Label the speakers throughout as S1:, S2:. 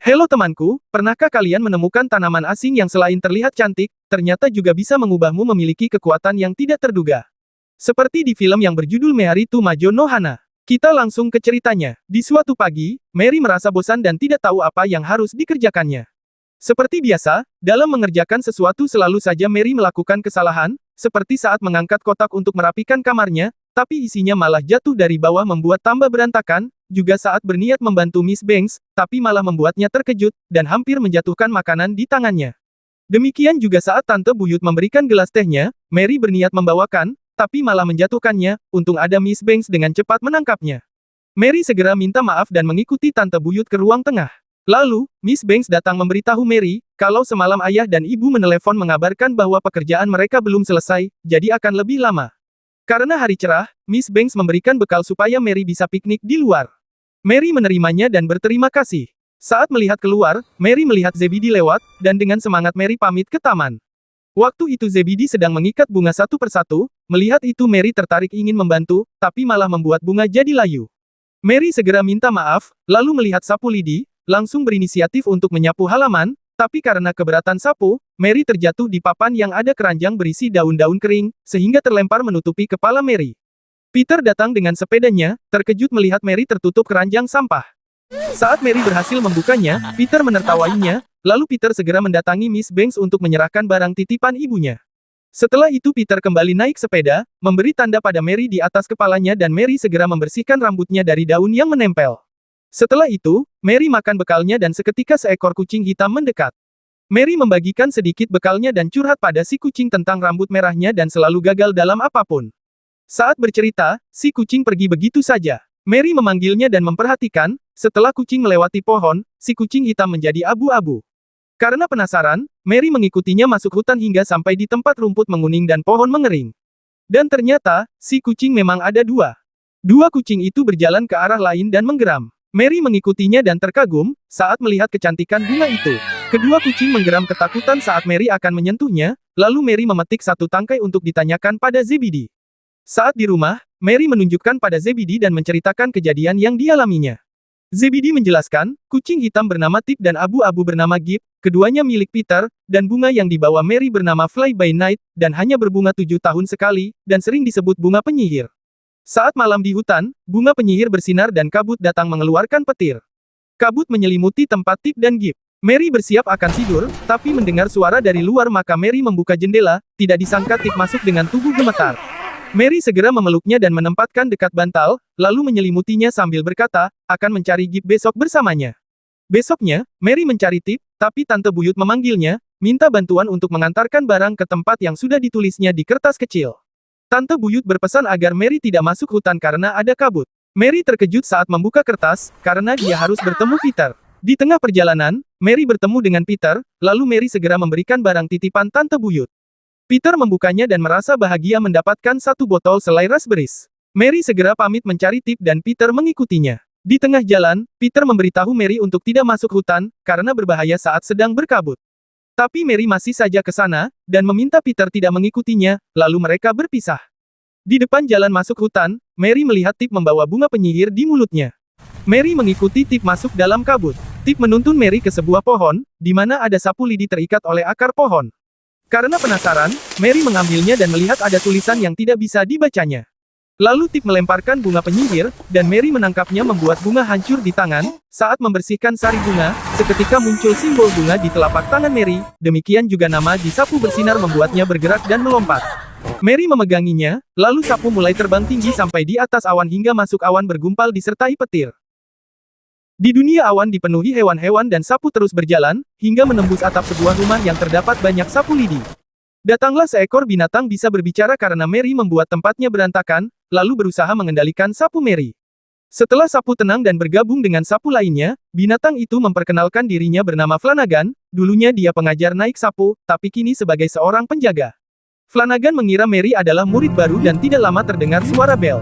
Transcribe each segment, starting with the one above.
S1: Halo temanku, pernahkah kalian menemukan tanaman asing yang selain terlihat cantik, ternyata juga bisa mengubahmu memiliki kekuatan yang tidak terduga? Seperti di film yang berjudul Mehari to Majo no Hana. Kita langsung ke ceritanya. Di suatu pagi, Mary merasa bosan dan tidak tahu apa yang harus dikerjakannya. Seperti biasa, dalam mengerjakan sesuatu selalu saja Mary melakukan kesalahan, seperti saat mengangkat kotak untuk merapikan kamarnya, tapi isinya malah jatuh dari bawah membuat tambah berantakan, juga saat berniat membantu Miss Banks, tapi malah membuatnya terkejut, dan hampir menjatuhkan makanan di tangannya. Demikian juga saat Tante Buyut memberikan gelas tehnya, Mary berniat membawakan, tapi malah menjatuhkannya, untung ada Miss Banks dengan cepat menangkapnya. Mary segera minta maaf dan mengikuti Tante Buyut ke ruang tengah. Lalu, Miss Banks datang memberitahu Mary, kalau semalam ayah dan ibu menelepon mengabarkan bahwa pekerjaan mereka belum selesai, jadi akan lebih lama. Karena hari cerah, Miss Banks memberikan bekal supaya Mary bisa piknik di luar. Mary menerimanya dan berterima kasih. Saat melihat keluar, Mary melihat Zebidi lewat, dan dengan semangat Mary pamit ke taman. Waktu itu Zebidi sedang mengikat bunga satu persatu, melihat itu Mary tertarik ingin membantu, tapi malah membuat bunga jadi layu. Mary segera minta maaf, lalu melihat sapu lidi, langsung berinisiatif untuk menyapu halaman, tapi karena keberatan sapu, Mary terjatuh di papan yang ada keranjang berisi daun-daun kering, sehingga terlempar menutupi kepala Mary. Peter datang dengan sepedanya, terkejut melihat Mary tertutup keranjang sampah. Saat Mary berhasil membukanya, Peter menertawainya, lalu Peter segera mendatangi Miss Banks untuk menyerahkan barang titipan ibunya. Setelah itu Peter kembali naik sepeda, memberi tanda pada Mary di atas kepalanya dan Mary segera membersihkan rambutnya dari daun yang menempel. Setelah itu, Mary makan bekalnya dan seketika seekor kucing hitam mendekat. Mary membagikan sedikit bekalnya dan curhat pada si kucing tentang rambut merahnya dan selalu gagal dalam apapun. Saat bercerita, si kucing pergi begitu saja. Mary memanggilnya dan memperhatikan, setelah kucing melewati pohon, si kucing hitam menjadi abu-abu. Karena penasaran, Mary mengikutinya masuk hutan hingga sampai di tempat rumput menguning dan pohon mengering. Dan ternyata, si kucing memang ada dua. Dua kucing itu berjalan ke arah lain dan menggeram. Mary mengikutinya dan terkagum, saat melihat kecantikan bunga itu. Kedua kucing menggeram ketakutan saat Mary akan menyentuhnya, lalu Mary memetik satu tangkai untuk ditanyakan pada Zebidi. Saat di rumah, Mary menunjukkan pada Zebidi dan menceritakan kejadian yang dialaminya. Zebidi menjelaskan, kucing hitam bernama Tip dan abu-abu bernama Gip, keduanya milik Peter, dan bunga yang dibawa Mary bernama Fly by Night, dan hanya berbunga 7 tahun sekali, dan sering disebut bunga penyihir. Saat malam di hutan, bunga penyihir bersinar dan kabut datang mengeluarkan petir. Kabut menyelimuti tempat Tip dan Gip. Mary bersiap akan tidur, tapi mendengar suara dari luar maka Mary membuka jendela, tidak disangka Tip masuk dengan tubuh gemetar. Mary segera memeluknya dan menempatkan dekat bantal, lalu menyelimutinya sambil berkata, akan mencari Gip besok bersamanya. Besoknya, Mary mencari Tip, tapi Tante Buyut memanggilnya, minta bantuan untuk mengantarkan barang ke tempat yang sudah ditulisnya di kertas kecil. Tante Buyut berpesan agar Mary tidak masuk hutan karena ada kabut. Mary terkejut saat membuka kertas, karena dia harus bertemu Peter. Di tengah perjalanan, Mary bertemu dengan Peter, lalu Mary segera memberikan barang titipan Tante Buyut. Peter membukanya dan merasa bahagia mendapatkan satu botol selai raspberries. Mary segera pamit mencari Tip dan Peter mengikutinya. Di tengah jalan, Peter memberitahu Mary untuk tidak masuk hutan, karena berbahaya saat sedang berkabut. Tapi Mary masih saja ke sana, dan meminta Peter tidak mengikutinya, lalu mereka berpisah. Di depan jalan masuk hutan, Mary melihat Tip membawa bunga penyihir di mulutnya. Mary mengikuti Tip masuk dalam kabut. Tip menuntun Mary ke sebuah pohon, di mana ada sapu lidi terikat oleh akar pohon. Karena penasaran, Mary mengambilnya dan melihat ada tulisan yang tidak bisa dibacanya. Lalu Tip melemparkan bunga penyihir, dan Mary menangkapnya membuat bunga hancur di tangan. Saat membersihkan sari bunga, seketika muncul simbol bunga di telapak tangan Mary, demikian juga nama di sapu bersinar membuatnya bergerak dan melompat. Mary memeganginya, lalu sapu mulai terbang tinggi sampai di atas awan hingga masuk awan bergumpal disertai petir. Di dunia awan dipenuhi hewan-hewan dan sapu terus berjalan, hingga menembus atap sebuah rumah yang terdapat banyak sapu lidi. Datanglah seekor binatang bisa berbicara karena Mary membuat tempatnya berantakan, lalu berusaha mengendalikan sapu Mary. Setelah sapu tenang dan bergabung dengan sapu lainnya, binatang itu memperkenalkan dirinya bernama Flanagan, dulunya dia pengajar naik sapu, tapi kini sebagai seorang penjaga. Flanagan mengira Mary adalah murid baru dan tidak lama terdengar suara bel.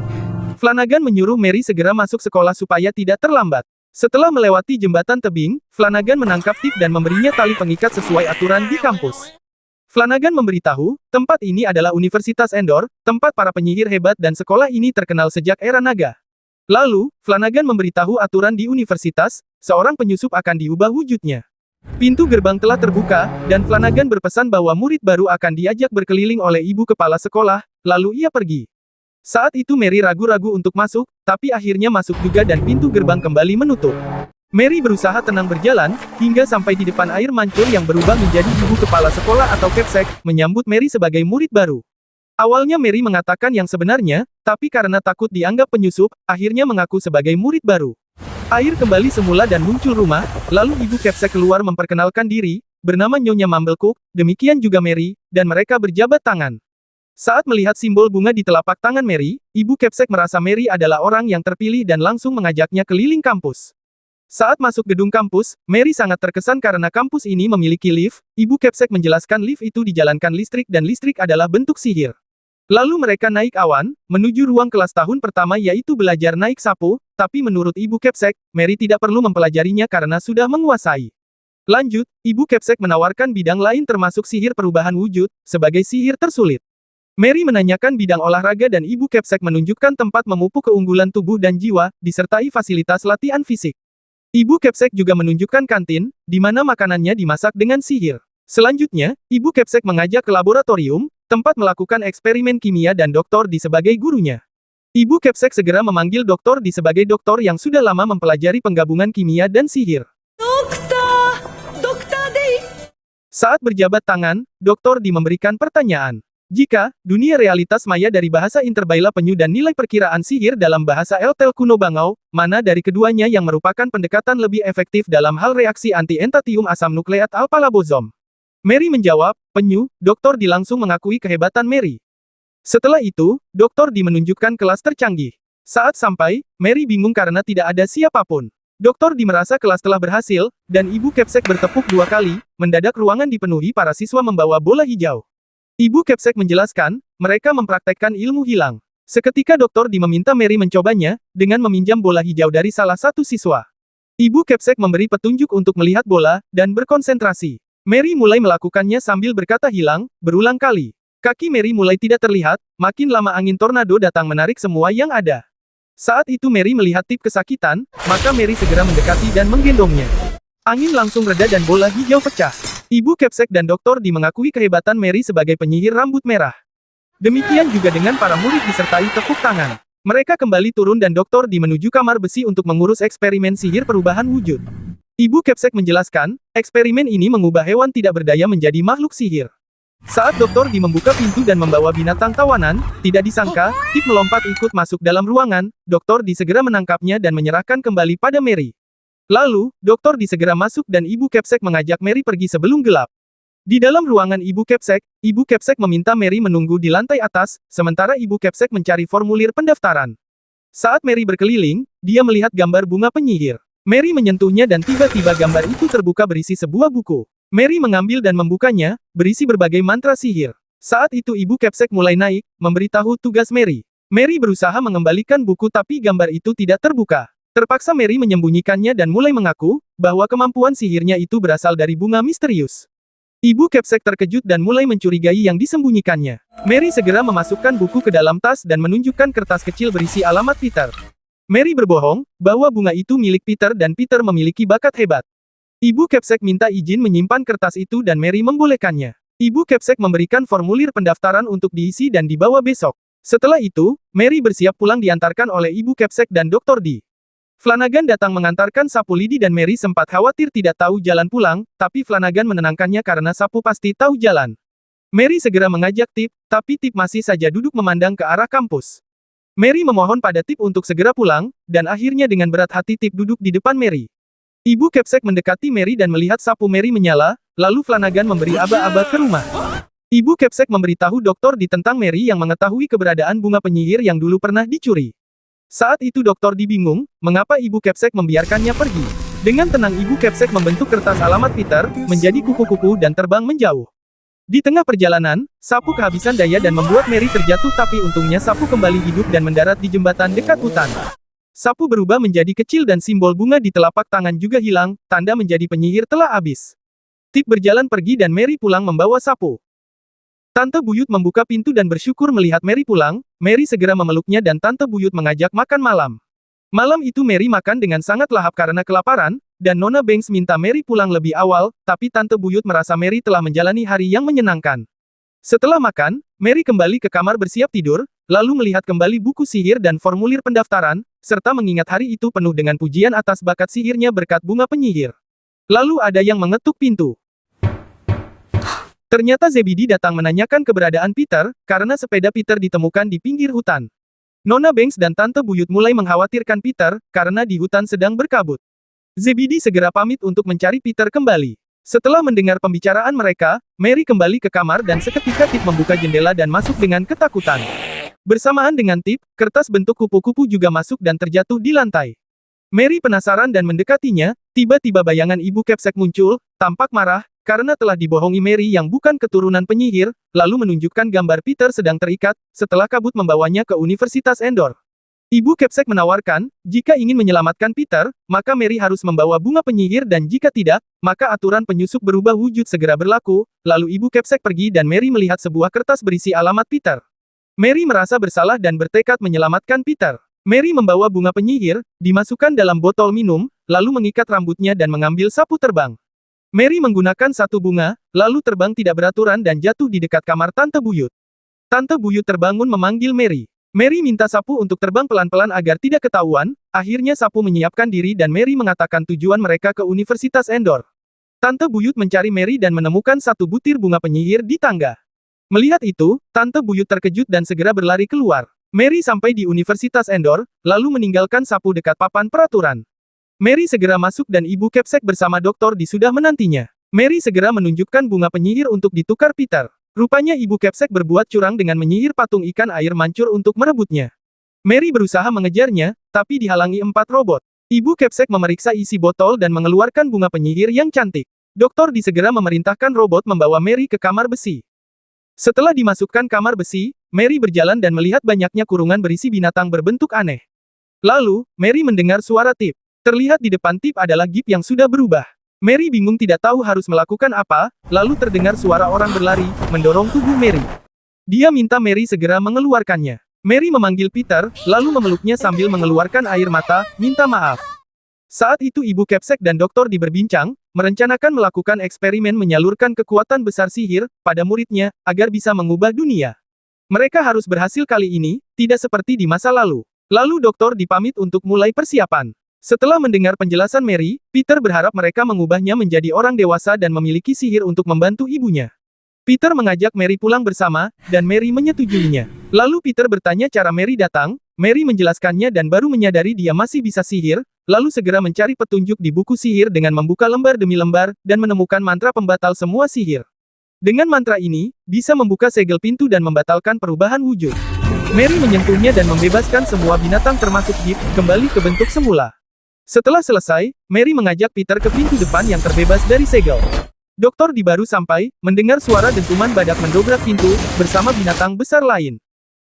S1: Flanagan menyuruh Mary segera masuk sekolah supaya tidak terlambat. Setelah melewati jembatan tebing, Flanagan menangkap Tip dan memberinya tali pengikat sesuai aturan di kampus. Flanagan memberitahu, tempat ini adalah Universitas Endor, tempat para penyihir hebat dan sekolah ini terkenal sejak era naga. Lalu, Flanagan memberitahu aturan di universitas, seorang penyusup akan diubah wujudnya. Pintu gerbang telah terbuka, dan Flanagan berpesan bahwa murid baru akan diajak berkeliling oleh ibu kepala sekolah, lalu ia pergi. Saat itu Mary ragu-ragu untuk masuk, tapi akhirnya masuk juga dan pintu gerbang kembali menutup. Mary berusaha tenang berjalan, hingga sampai di depan air mancur yang berubah menjadi ibu kepala sekolah atau Kepsek, menyambut Mary sebagai murid baru. Awalnya Mary mengatakan yang sebenarnya, tapi karena takut dianggap penyusup, akhirnya mengaku sebagai murid baru. Air kembali semula dan muncul rumah, lalu ibu Kepsek keluar memperkenalkan diri, bernama Nyonya Mumblecook, demikian juga Mary, dan mereka berjabat tangan. Saat melihat simbol bunga di telapak tangan Mary, ibu Kepsek merasa Mary adalah orang yang terpilih dan langsung mengajaknya keliling kampus. Saat masuk gedung kampus, Mary sangat terkesan karena kampus ini memiliki lift. Ibu Kepsek menjelaskan lift itu dijalankan listrik dan listrik adalah bentuk sihir. Lalu mereka naik awan, menuju ruang kelas tahun pertama yaitu belajar naik sapu, tapi menurut Ibu Kepsek, Mary tidak perlu mempelajarinya karena sudah menguasai. Lanjut, Ibu Kepsek menawarkan bidang lain termasuk sihir perubahan wujud, sebagai sihir tersulit. Mary menanyakan bidang olahraga dan Ibu Kepsek menunjukkan tempat memupuk keunggulan tubuh dan jiwa, disertai fasilitas latihan fisik. Ibu Kepsek juga menunjukkan kantin, di mana makanannya dimasak dengan sihir. Selanjutnya, Ibu Kepsek mengajak ke laboratorium, tempat melakukan eksperimen kimia dan Dr. Di sebagai gurunya. Ibu Kepsek segera memanggil Dr. Di sebagai dokter yang sudah lama mempelajari penggabungan kimia dan sihir. Dokter! Dokter Di! Saat berjabat tangan, Dr. Di memberikan pertanyaan. Jika dunia realitas maya dari bahasa Interbaila Penyu dan nilai perkiraan sihir dalam bahasa Eltel kuno Bangau, mana dari keduanya yang merupakan pendekatan lebih efektif dalam hal reaksi anti-entatium asam nukleat alpha-labosom? Mary menjawab, penyu. Dr. Di langsung mengakui kehebatan Mary. Setelah itu, Dr. Di menunjukkan kelas tercanggih. Saat sampai, Mary bingung karena tidak ada siapapun. Dr. Di merasa kelas telah berhasil, dan Ibu Kepsek bertepuk 2 kali, mendadak ruangan dipenuhi para siswa membawa bola hijau. Ibu Kepsek menjelaskan, mereka mempraktekkan ilmu hilang. Seketika Dr. Di meminta Mary mencobanya, dengan meminjam bola hijau dari salah satu siswa. Ibu Kepsek memberi petunjuk untuk melihat bola, dan berkonsentrasi. Mary mulai melakukannya sambil berkata hilang, berulang kali. Kaki Mary mulai tidak terlihat, makin lama angin tornado datang menarik semua yang ada. Saat itu Mary melihat Tip kesakitan, maka Mary segera mendekati dan menggendongnya. Angin langsung reda dan bola hijau pecah. Ibu Kepsek dan Dr. Di mengakui kehebatan Mary sebagai penyihir rambut merah. Demikian juga dengan para murid disertai tepuk tangan. Mereka kembali turun dan Dr. Di menuju kamar besi untuk mengurus eksperimen sihir perubahan wujud. Ibu Kepsek menjelaskan, eksperimen ini mengubah hewan tidak berdaya menjadi makhluk sihir. Saat Dr. Di membuka pintu dan membawa binatang tawanan, tidak disangka, Tip melompat ikut masuk dalam ruangan. Dr. Di segera menangkapnya dan menyerahkan kembali pada Mary. Lalu, Dr. Di segera masuk dan Ibu Kepsek mengajak Mary pergi sebelum gelap. Di dalam ruangan Ibu Kepsek meminta Mary menunggu di lantai atas, sementara Ibu Kepsek mencari formulir pendaftaran. Saat Mary berkeliling, dia melihat gambar bunga penyihir. Mary menyentuhnya dan tiba-tiba gambar itu terbuka berisi sebuah buku. Mary mengambil dan membukanya, berisi berbagai mantra sihir. Saat itu Ibu Kepsek mulai naik, memberitahu tugas Mary. Mary berusaha mengembalikan buku tapi gambar itu tidak terbuka. Terpaksa Mary menyembunyikannya dan mulai mengaku, bahwa kemampuan sihirnya itu berasal dari bunga misterius. Ibu Kepsek terkejut dan mulai mencurigai yang disembunyikannya. Mary segera memasukkan buku ke dalam tas dan menunjukkan kertas kecil berisi alamat Peter. Mary berbohong, bahwa bunga itu milik Peter dan Peter memiliki bakat hebat. Ibu Kepsek minta izin menyimpan kertas itu dan Mary membolehkannya. Ibu Kepsek memberikan formulir pendaftaran untuk diisi dan dibawa besok. Setelah itu, Mary bersiap pulang diantarkan oleh Ibu Kepsek dan Dr. Di. Flanagan datang mengantarkan sapu lidi dan Mary sempat khawatir tidak tahu jalan pulang, tapi Flanagan menenangkannya karena sapu pasti tahu jalan. Mary segera mengajak Tip, tapi Tip masih saja duduk memandang ke arah kampus. Mary memohon pada Tip untuk segera pulang, dan akhirnya dengan berat hati Tip duduk di depan Mary. Ibu Kepsek mendekati Mary dan melihat sapu Mary menyala, lalu Flanagan memberi aba-aba ke rumah. Ibu Kepsek memberitahu Dr. Di tentang Mary yang mengetahui keberadaan bunga penyihir yang dulu pernah dicuri. Saat itu Dr. Di bingung, mengapa Ibu Kepsek membiarkannya pergi. Dengan tenang Ibu Kepsek membentuk kertas alamat Peter, menjadi kupu-kupu dan terbang menjauh. Di tengah perjalanan, sapu kehabisan daya dan membuat Mary terjatuh tapi untungnya sapu kembali hidup dan mendarat di jembatan dekat hutan. Sapu berubah menjadi kecil dan simbol bunga di telapak tangan juga hilang, tanda menjadi penyihir telah habis. Tip berjalan pergi dan Mary pulang membawa sapu. Tante Buyut membuka pintu dan bersyukur melihat Mary pulang, Mary segera memeluknya dan Tante Buyut mengajak makan malam. Malam itu Mary makan dengan sangat lahap karena kelaparan, dan Nona Banks minta Mary pulang lebih awal, tapi Tante Buyut merasa Mary telah menjalani hari yang menyenangkan. Setelah makan, Mary kembali ke kamar bersiap tidur, lalu melihat kembali buku sihir dan formulir pendaftaran, serta mengingat hari itu penuh dengan pujian atas bakat sihirnya berkat bunga penyihir. Lalu ada yang mengetuk pintu. Ternyata Zebedi datang menanyakan keberadaan Peter, karena sepeda Peter ditemukan di pinggir hutan. Nona Banks dan Tante Buyut mulai mengkhawatirkan Peter, karena di hutan sedang berkabut. Zebedi segera pamit untuk mencari Peter kembali. Setelah mendengar pembicaraan mereka, Mary kembali ke kamar dan seketika Tip membuka jendela dan masuk dengan ketakutan. Bersamaan dengan Tip, kertas bentuk kupu-kupu juga masuk dan terjatuh di lantai. Mary penasaran dan mendekatinya, tiba-tiba bayangan Ibu Kepsek muncul, tampak marah, karena telah dibohongi Mary yang bukan keturunan penyihir, lalu menunjukkan gambar Peter sedang terikat, setelah kabut membawanya ke Universitas Endor. Ibu Kepsek menawarkan, jika ingin menyelamatkan Peter, maka Mary harus membawa bunga penyihir dan jika tidak, maka aturan penyusup berubah wujud segera berlaku, lalu Ibu Kepsek pergi dan Mary melihat sebuah kertas berisi alamat Peter. Mary merasa bersalah dan bertekad menyelamatkan Peter. Mary membawa bunga penyihir, dimasukkan dalam botol minum, lalu mengikat rambutnya dan mengambil sapu terbang. Mary menggunakan satu bunga, lalu terbang tidak beraturan dan jatuh di dekat kamar Tante Buyut. Tante Buyut terbangun memanggil Mary. Mary minta sapu untuk terbang pelan-pelan agar tidak ketahuan, akhirnya sapu menyiapkan diri dan Mary mengatakan tujuan mereka ke Universitas Endor. Tante Buyut mencari Mary dan menemukan satu butir bunga penyihir di tangga. Melihat itu, Tante Buyut terkejut dan segera berlari keluar. Mary sampai di Universitas Endor, lalu meninggalkan sapu dekat papan peraturan. Mary segera masuk dan Ibu Kepsek bersama Dr. Di sudah menantinya. Mary segera menunjukkan bunga penyihir untuk ditukar Peter. Rupanya Ibu Kepsek berbuat curang dengan menyihir patung ikan air mancur untuk merebutnya. Mary berusaha mengejarnya, tapi dihalangi 4 robot. Ibu Kepsek memeriksa isi botol dan mengeluarkan bunga penyihir yang cantik. Dr. Di segera memerintahkan robot membawa Mary ke kamar besi. Setelah dimasukkan kamar besi, Mary berjalan dan melihat banyaknya kurungan berisi binatang berbentuk aneh. Lalu, Mary mendengar suara Tip. Terlihat di depan Tip adalah Gip yang sudah berubah. Mary bingung tidak tahu harus melakukan apa, lalu terdengar suara orang berlari, mendorong tubuh Mary. Dia minta Mary segera mengeluarkannya. Mary memanggil Peter, lalu memeluknya sambil mengeluarkan air mata, minta maaf. Saat itu Ibu Kepsek dan Dr. Di berbincang, merencanakan melakukan eksperimen menyalurkan kekuatan besar sihir, pada muridnya, agar bisa mengubah dunia. Mereka harus berhasil kali ini, tidak seperti di masa lalu. Lalu Dr. dipamit untuk mulai persiapan. Setelah mendengar penjelasan Mary, Peter berharap mereka mengubahnya menjadi orang dewasa dan memiliki sihir untuk membantu ibunya. Peter mengajak Mary pulang bersama, dan Mary menyetujuinya. Lalu Peter bertanya cara Mary datang, Mary menjelaskannya dan baru menyadari dia masih bisa sihir, lalu segera mencari petunjuk di buku sihir dengan membuka lembar demi lembar, dan menemukan mantra pembatal semua sihir. Dengan mantra ini, bisa membuka segel pintu dan membatalkan perubahan wujud. Mary menyentuhnya dan membebaskan semua binatang termasuk Gip, kembali ke bentuk semula. Setelah selesai, Mary mengajak Peter ke pintu depan yang terbebas dari segel. Dr. Di baru sampai, mendengar suara dentuman badak mendobrak pintu, bersama binatang besar lain.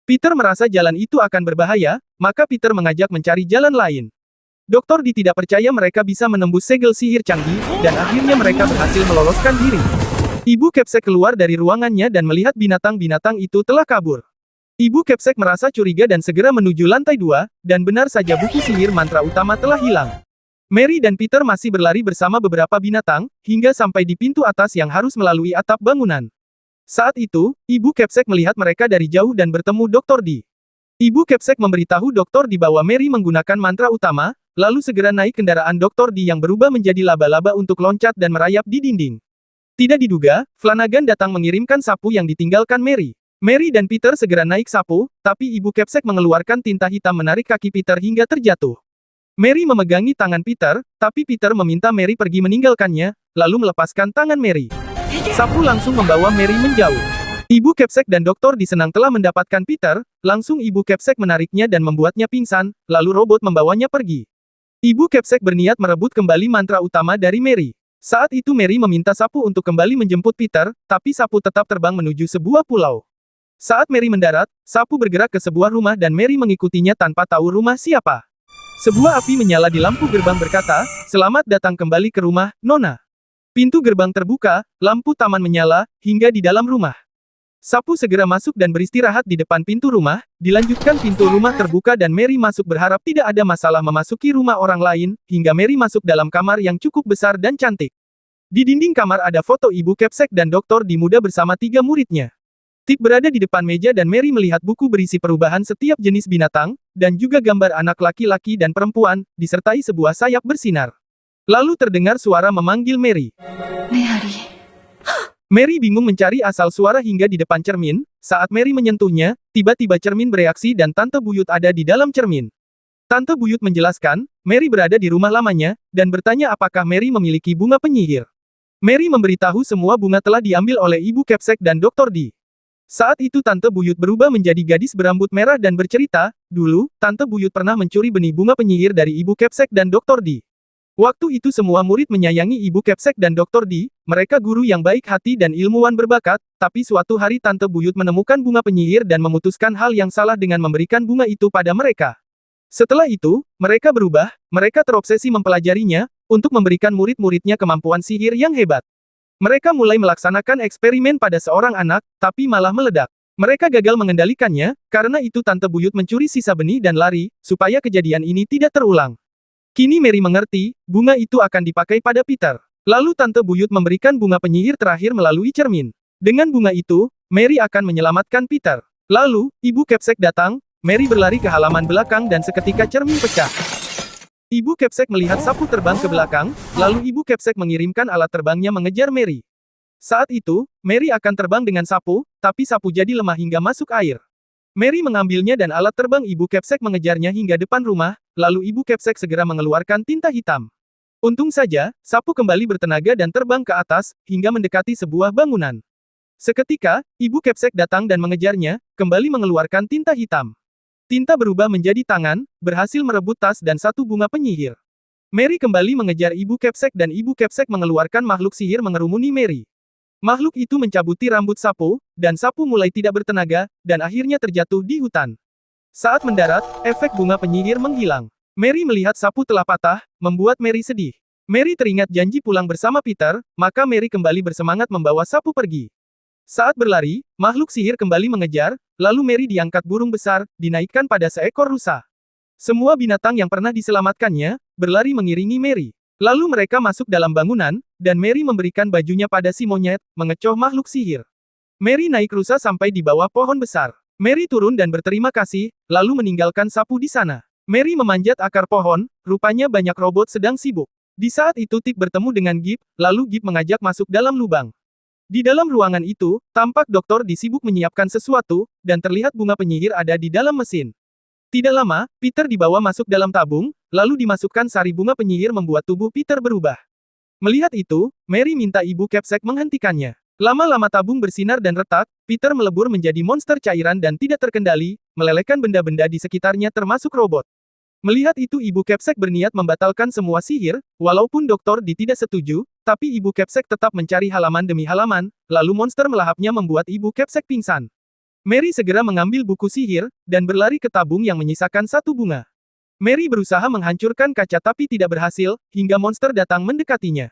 S1: Peter merasa jalan itu akan berbahaya, maka Peter mengajak mencari jalan lain. Dr. Di tidak percaya mereka bisa menembus segel sihir canggih, dan akhirnya mereka berhasil meloloskan diri. Ibu Kepsek keluar dari ruangannya dan melihat binatang-binatang itu telah kabur. Ibu Kepsek merasa curiga dan segera menuju lantai 2, dan benar saja buku sihir mantra utama telah hilang. Mary dan Peter masih berlari bersama beberapa binatang, hingga sampai di pintu atas yang harus melalui atap bangunan. Saat itu, Ibu Kepsek melihat mereka dari jauh dan bertemu Dr. Di. Ibu Kepsek memberitahu Dr. Di bahwa Mary menggunakan mantra utama, lalu segera naik kendaraan Dr. Di yang berubah menjadi laba-laba untuk loncat dan merayap di dinding. Tidak diduga, Flanagan datang mengirimkan sapu yang ditinggalkan Mary. Mary dan Peter segera naik sapu, tapi Ibu Kepsek mengeluarkan tinta hitam menarik kaki Peter hingga terjatuh. Mary memegangi tangan Peter, tapi Peter meminta Mary pergi meninggalkannya, lalu melepaskan tangan Mary. Sapu langsung membawa Mary menjauh. Ibu Kepsek dan Dr. Di senang telah mendapatkan Peter, langsung Ibu Kepsek menariknya dan membuatnya pingsan, lalu robot membawanya pergi. Ibu Kepsek berniat merebut kembali mantra utama dari Mary. Saat itu Mary meminta sapu untuk kembali menjemput Peter, tapi sapu tetap terbang menuju sebuah pulau. Saat Mary mendarat, sapu bergerak ke sebuah rumah dan Mary mengikutinya tanpa tahu rumah siapa. Sebuah api menyala di lampu gerbang berkata, "Selamat datang kembali ke rumah, Nona." Pintu gerbang terbuka, lampu taman menyala, hingga di dalam rumah. Sapu segera masuk dan beristirahat di depan pintu rumah, dilanjutkan pintu rumah terbuka dan Mary masuk berharap tidak ada masalah memasuki rumah orang lain, hingga Mary masuk dalam kamar yang cukup besar dan cantik. Di dinding kamar ada foto Ibu Kepsek dan Doktor Di muda bersama 3 muridnya. Tip berada di depan meja dan Mary melihat buku berisi perubahan setiap jenis binatang, dan juga gambar anak laki-laki dan perempuan, disertai sebuah sayap bersinar. Lalu terdengar suara memanggil Mary.
S2: Mary.
S1: Mary bingung mencari asal suara hingga di depan cermin. Saat Mary menyentuhnya, tiba-tiba cermin bereaksi dan Tante Buyut ada di dalam cermin. Tante Buyut menjelaskan, Mary berada di rumah lamanya, dan bertanya apakah Mary memiliki bunga penyihir. Mary memberitahu semua bunga telah diambil oleh Ibu Kepsek dan Dr. Di. Saat itu Tante Buyut berubah menjadi gadis berambut merah dan bercerita, dulu, Tante Buyut pernah mencuri benih bunga penyihir dari Ibu Kepsek dan Dr. Di. Waktu itu semua murid menyayangi Ibu Kepsek dan Dr. Di, mereka guru yang baik hati dan ilmuwan berbakat, tapi suatu hari Tante Buyut menemukan bunga penyihir dan memutuskan hal yang salah dengan memberikan bunga itu pada mereka. Setelah itu, mereka berubah, mereka terobsesi mempelajarinya, untuk memberikan murid-muridnya kemampuan sihir yang hebat. Mereka mulai melaksanakan eksperimen pada seorang anak, tapi malah meledak. Mereka gagal mengendalikannya, karena itu Tante Buyut mencuri sisa benih dan lari, supaya kejadian ini tidak terulang. Kini Mary mengerti, bunga itu akan dipakai pada Peter. Lalu Tante Buyut memberikan bunga penyihir terakhir melalui cermin. Dengan bunga itu, Mary akan menyelamatkan Peter. Lalu, Ibu Kepsek datang, Mary berlari ke halaman belakang dan seketika cermin pecah. Ibu Kepsek melihat sapu terbang ke belakang, lalu Ibu Kepsek mengirimkan alat terbangnya mengejar Mary. Saat itu, Mary akan terbang dengan sapu, tapi sapu jadi lemah hingga masuk air. Mary mengambilnya dan alat terbang Ibu Kepsek mengejarnya hingga depan rumah, lalu Ibu Kepsek segera mengeluarkan tinta hitam. Untung saja, sapu kembali bertenaga dan terbang ke atas, hingga mendekati sebuah bangunan. Seketika, Ibu Kepsek datang dan mengejarnya, kembali mengeluarkan tinta hitam. Tinta berubah menjadi tangan, berhasil merebut tas dan satu bunga penyihir. Mary kembali mengejar Ibu Kepsek dan Ibu Kepsek mengeluarkan makhluk sihir mengerumuni Mary. Makhluk itu mencabuti rambut sapu, dan sapu mulai tidak bertenaga, dan akhirnya terjatuh di hutan. Saat mendarat, efek bunga penyihir menghilang. Mary melihat sapu telah patah, membuat Mary sedih. Mary teringat janji pulang bersama Peter, maka Mary kembali bersemangat membawa sapu pergi. Saat berlari, makhluk sihir kembali mengejar, lalu Mary diangkat burung besar, dinaikkan pada seekor rusa. Semua binatang yang pernah diselamatkannya, berlari mengiringi Mary. Lalu mereka masuk dalam bangunan, dan Mary memberikan bajunya pada si monyet, mengecoh makhluk sihir. Mary naik rusa sampai di bawah pohon besar. Mary turun dan berterima kasih, lalu meninggalkan sapu di sana. Mary memanjat akar pohon, rupanya banyak robot sedang sibuk. Di saat itu Tip bertemu dengan Gip, lalu Gip mengajak masuk dalam lubang. Di dalam ruangan itu, tampak Doktor disibuk menyiapkan sesuatu, dan terlihat bunga penyihir ada di dalam mesin. Tidak lama, Peter dibawa masuk dalam tabung, lalu dimasukkan sari bunga penyihir membuat tubuh Peter berubah. Melihat itu, Mary minta Ibu Kepsek menghentikannya. Lama-lama tabung bersinar dan retak, Peter melebur menjadi monster cairan dan tidak terkendali, melelehkan benda-benda di sekitarnya termasuk robot. Melihat itu Ibu Kepsek berniat membatalkan semua sihir, walaupun Doktor Di tidak setuju, tapi Ibu Kepsek tetap mencari halaman demi halaman, lalu monster melahapnya membuat Ibu Kepsek pingsan. Mary segera mengambil buku sihir, dan berlari ke tabung yang menyisakan satu bunga. Mary berusaha menghancurkan kaca tapi tidak berhasil, hingga monster datang mendekatinya.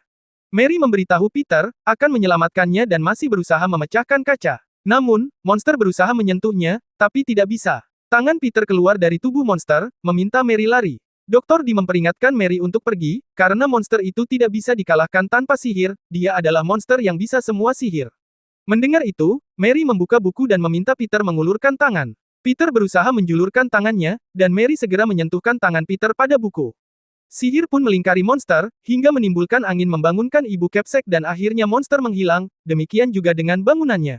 S1: Mary memberitahu Peter, akan menyelamatkannya dan masih berusaha memecahkan kaca. Namun, monster berusaha menyentuhnya, tapi tidak bisa. Tangan Peter keluar dari tubuh monster, meminta Mary lari. Doktor Di memperingatkan Mary untuk pergi, karena monster itu tidak bisa dikalahkan tanpa sihir, dia adalah monster yang bisa semua sihir. Mendengar itu, Mary membuka buku dan meminta Peter mengulurkan tangan. Peter berusaha menjulurkan tangannya, dan Mary segera menyentuhkan tangan Peter pada buku. Sihir pun melingkari monster, hingga menimbulkan angin membangunkan Ibu Kepsek dan akhirnya monster menghilang, demikian juga dengan bangunannya.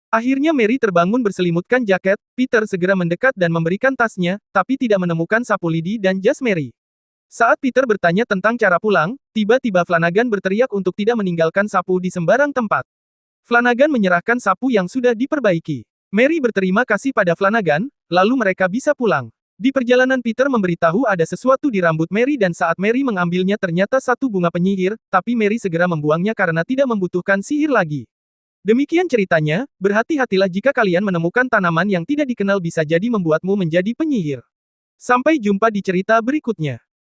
S1: Akhirnya Mary terbangun berselimutkan jaket, Peter segera mendekat dan memberikan tasnya, tapi tidak menemukan sapu lidi dan jas Mary. Saat Peter bertanya tentang cara pulang, tiba-tiba Flanagan berteriak untuk tidak meninggalkan sapu di sembarang tempat. Flanagan menyerahkan sapu yang sudah diperbaiki. Mary berterima kasih pada Flanagan, lalu mereka bisa pulang. Di perjalanan Peter memberitahu ada sesuatu di rambut Mary dan saat Mary mengambilnya ternyata satu bunga penyihir, tapi Mary segera membuangnya karena tidak membutuhkan sihir lagi. Demikian ceritanya, berhati-hatilah jika kalian menemukan tanaman yang tidak dikenal bisa jadi membuatmu menjadi penyihir. Sampai jumpa di cerita berikutnya.